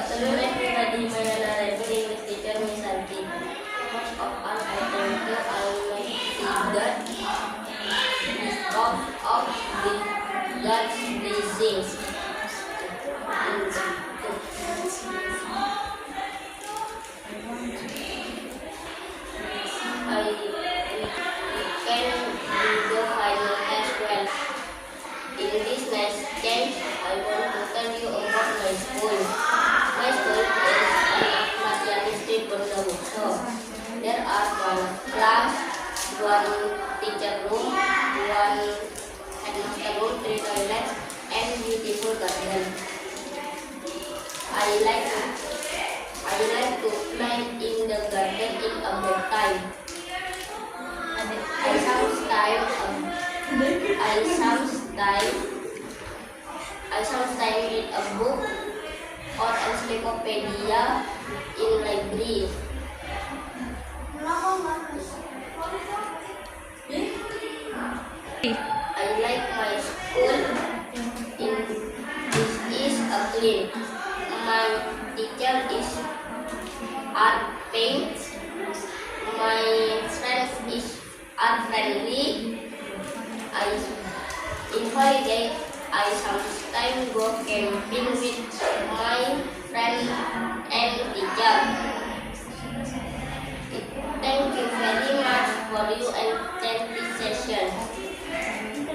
afternoon, everybody. My honorable English teacher, Miss Santi. Most of all, I thank you, Almighty God, of the God's blessings. We can do the final as well. In this next change, I want to tell you about my school. My school is Ahmad Yani Street, Bondowoso. There are one class, one teacher room, one headmaster room, 3 toilets, and beautiful garden. I like to play in the garden in a break time. I sometimes read a book or encyclopedia in library. I like my school. This is a clean. My teacher is art paint. My friends is art friendly. In holiday, I sometimes go camping with